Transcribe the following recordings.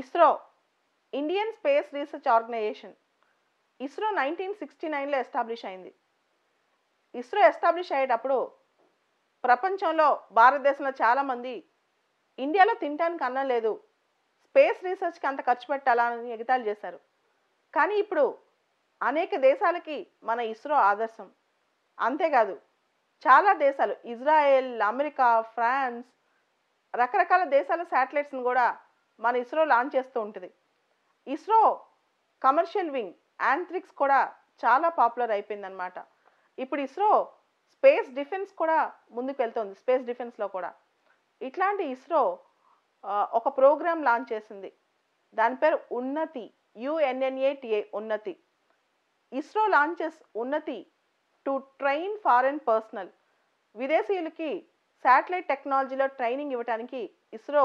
ISRO Indian space research organisation. ISRO 1969లో establish అయింది. ISRO establish అయ్యేటప్పుడు ప్రపంచంలో భారతదేశంలో చాలామంది ఇండియాలో తినడానికి అన్నం లేదు, స్పేస్ రీసెర్చ్కి అంత ఖర్చు పెట్టాలా అని ఎగతాళి చేశారు. కానీ ఇప్పుడు అనేక దేశాలకి మన ఇస్రో ఆదర్శం. అంతేకాదు చాలా దేశాలు ఇజ్రాయెల్, అమెరికా, ఫ్రాన్స్, రకరకాల దేశాల శాటిలైట్స్ని కూడా మన ఇస్రో లాంచ్ చేస్తూ ఉంటుంది. ఇస్రో కమర్షియల్ వింగ్ యాంత్రిక్స్ కూడా చాలా పాపులర్ అయిపోయిందనమాట. ఇప్పుడు ఇస్రో స్పేస్ డిఫెన్స్ కూడా ముందుకు వెళ్తుంది, స్పేస్ డిఫెన్స్లో కూడా. ఇట్లాంటి ఇస్రో ఒక ప్రోగ్రామ్ లాంచ్ చేసింది, దాని పేరు Unnati, UNNATA Unnati. ISRO launches Unnati to train foreign personnel. విదేశీయులకి శాటిలైట్ టెక్నాలజీలో ట్రైనింగ్ ఇవ్వడానికి ఇస్రో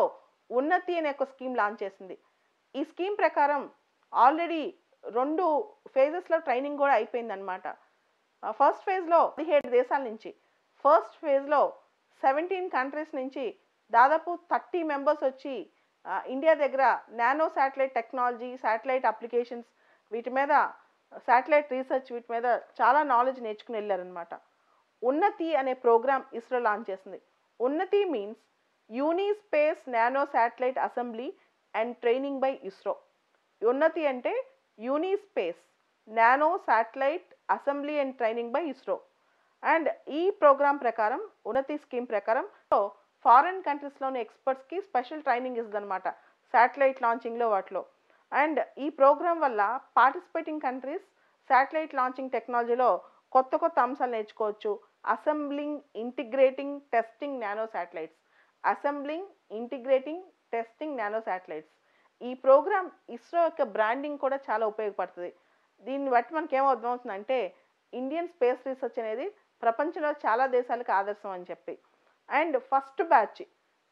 ఉన్నతి అనే ఒక స్కీమ్ లాంచ్ చేసింది. ఈ స్కీమ్ ప్రకారం ఆల్రెడీ 2 ఫేజెస్లో ట్రైనింగ్ కూడా అయిపోయిందనమాట. ఫస్ట్ ఫేజ్లో 17 దేశాల నుంచి, ఫస్ట్ ఫేజ్లో 17 కంట్రీస్ నుంచి దాదాపు 30 మెంబర్స్ వచ్చి ఇండియా దగ్గర nano satellite technology, satellite applications, వీటి మీద శాటిలైట్ రీసెర్చ్, వీటి మీద చాలా నాలెడ్జ్ నేర్చుకుని వెళ్ళారనమాట. ఉన్నతి అనే ప్రోగ్రామ్ ఇస్రో లాంచ్ చేసింది. ఉన్నతి means యూనిస్పేస్ nano satellite assembly and training by ISRO. ఉన్నతి అంటే యూనిస్పేస్ nano satellite assembly and training by ISRO. And ఈ ప్రోగ్రామ్ ప్రకారం, ఉన్నతి స్కీమ్ ప్రకారం ఫారెన్ కంట్రీస్లోని ఎక్స్పర్ట్స్కి స్పెషల్ ట్రైనింగ్ ఇస్తుందన్నమాట శాటిలైట్ లాంచింగ్లో వాటిలో. అండ్ ఈ ప్రోగ్రామ్ వల్ల పార్టిసిపేటింగ్ కంట్రీస్ శాటిలైట్ లాంచింగ్ టెక్నాలజీలో కొత్త కొత్త అంశాలు నేర్చుకోవచ్చు. Assembling, integrating, testing nano satellites. Assembling, integrating, testing nano satellites. ఈ ప్రోగ్రామ్ ఇస్రో యొక్క బ్రాండింగ్ కూడా చాలా ఉపయోగపడుతుంది. దీన్ని బట్టి మనకి ఏమర్థమవుతుందంటే ఇండియన్ స్పేస్ రీసెర్చ్ అనేది ప్రపంచంలో చాలా దేశాలకు ఆదర్శం అని చెప్పి. అండ్ ఫస్ట్ బ్యాచ్,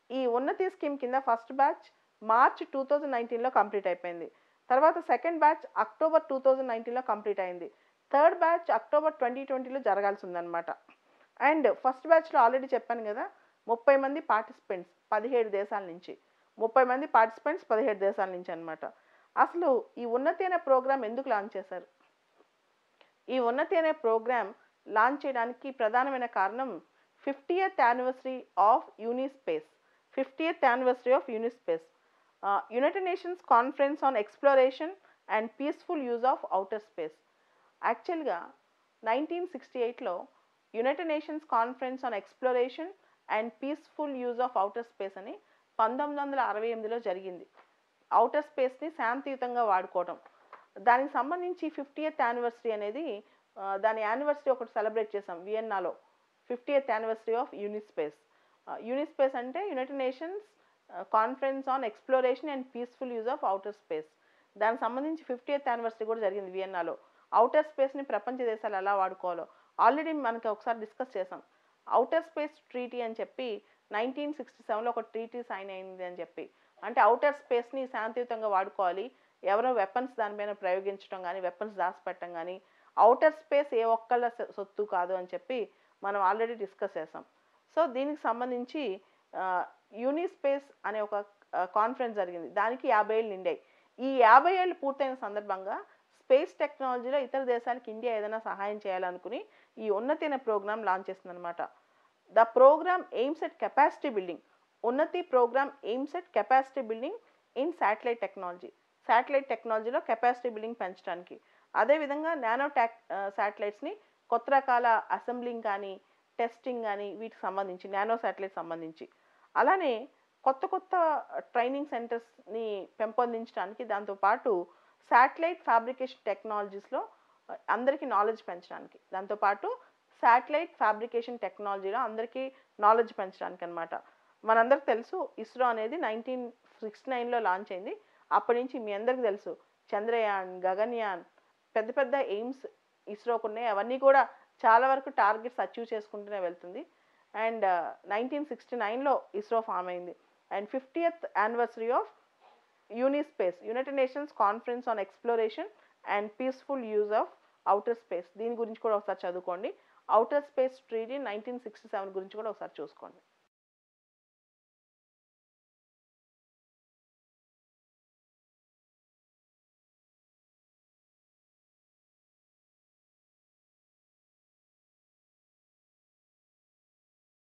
ఈ ఉన్నతి స్కీమ్ కింద ఫస్ట్ బ్యాచ్ మార్చ్ 2019లో కంప్లీట్ అయిపోయింది. తర్వాత సెకండ్ బ్యాచ్ అక్టోబర్ 2019లో కంప్లీట్ అయింది. థర్డ్ బ్యాచ్ అక్టోబర్ 2020లో జరగాల్సి ఉందన్నమాట. అండ్ ఫస్ట్ బ్యాచ్లో ఆల్రెడీ చెప్పాను కదా, 30 మంది పార్టిసిపెంట్స్ 17 దేశాల నుంచి, 30 మంది పార్టిసిపెంట్స్ 17 దేశాల నుంచి అనమాట. అసలు ఈ ఉన్నతి అనే ప్రోగ్రామ్ ఎందుకు లాంచ్ చేశారు? ఈ ఉన్నతి అనే ప్రోగ్రామ్ లాంచ్ చేయడానికి ప్రధానమైన కారణం 50th anniversary of UNISPACE. 50th anniversary of UNISPACE, United Nations conference on exploration and peaceful use of outer space. యాక్చువల్గా 1968లో United Nations conference on exploration and peaceful use of outer space అని 1968లో జరిగింది. Outer స్పేస్ని శాంతియుతంగా వాడుకోవడం, దానికి సంబంధించి 50th anniversary అనేది దాని యానివర్సరీ ఒకటి సెలబ్రేట్ చేసాం వియన్నాలో. 50th anniversary of యూనిస్పేస్. యూనిస్పేస్ అంటే United Nations conference on exploration and peaceful use of outer space. దానికి సంబంధించి 50th యానివర్సరీ కూడా జరిగింది వియన్నాలో. ఔటర్ స్పేస్ని ప్రపంచ దేశాలు ఎలా వాడుకోవాలో ఆల్రెడీ మనకి ఒకసారి డిస్కస్ చేసాం. ఔటర్ స్పేస్ ట్రీటీ అని చెప్పి 1967లో ఒక ట్రీటీ సైన్ అయింది అని చెప్పి. అంటే ఔటర్ స్పేస్ని శాంతియుతంగా వాడుకోవాలి, ఎవరో వెపన్స్ దానిపైన ప్రయోగించడం కానీ, వెపన్స్ దాచిపెట్టడం కానీ, ఔటర్ స్పేస్ ఏ ఒక్కళ్ళ సొత్తు కాదు అని చెప్పి మనం ఆల్రెడీ డిస్కస్ చేసాం. సో దీనికి సంబంధించి యూనిస్పేస్ అనే ఒక కాన్ఫరెన్స్ జరిగింది. దానికి 50 ఏళ్ళు నిండాయి. ఈ 50 ఏళ్ళు పూర్తయిన సందర్భంగా స్పేస్ టెక్నాలజీలో ఇతర దేశాలకు ఇండియా ఏదైనా సహాయం చేయాలనుకుని ఈ ఉన్నతి అనే ప్రోగ్రామ్ లాంచ్ చేస్తుందన్నమాట. The programme aims at capacity building. Unnati programme aims at capacity building in satellite technology. Satellite టెక్నాలజీలో కెపాసిటీ బిల్డింగ్ పెంచడానికి, అదేవిధంగా నానో శాటిలైట్స్ని కొత్త రకాల అసెంబ్లింగ్ కానీ, టెస్టింగ్ కానీ, వీటికి సంబంధించి నానో శాటిలైట్ సంబంధించి, అలానే కొత్త కొత్త ట్రైనింగ్ సెంటర్స్ని పెంపొందించడానికి, దాంతోపాటు శాటిలైట్ ఫ్యాబ్రికేషన్ టెక్నాలజీస్లో అందరికీ నాలెడ్జ్ పెంచడానికి, దాంతోపాటు శాటిలైట్ ఫ్యాబ్రికేషన్ టెక్నాలజీలో అందరికీ నాలెడ్జ్ పెంచడానికి అనమాట. మనందరికి తెలుసు ఇస్రో అనేది 1969లో లాంచ్ అయింది. అప్పటి నుంచి మీ అందరికీ తెలుసు చంద్రయాన్, గగన్యాన్, పెద్ద పెద్ద ఎయిమ్స్ ఇస్రోకు ఉన్నాయి. అవన్నీ కూడా చాలా వరకు టార్గెట్స్ అచీవ్ చేసుకుంటూనే వెళ్తుంది. అండ్ 1969లో ఇస్రో ఫామ్ అయింది. And 50th anniversary of UNISPACE, United Nations conference on exploration and peaceful use of outer space. దీని గురించి కూడా ఒకసారి చదువుకోండి. ఔటర్ స్పేస్ ట్రీటీ 1967 గురించి కూడా ఒకసారి చూసుకోండి.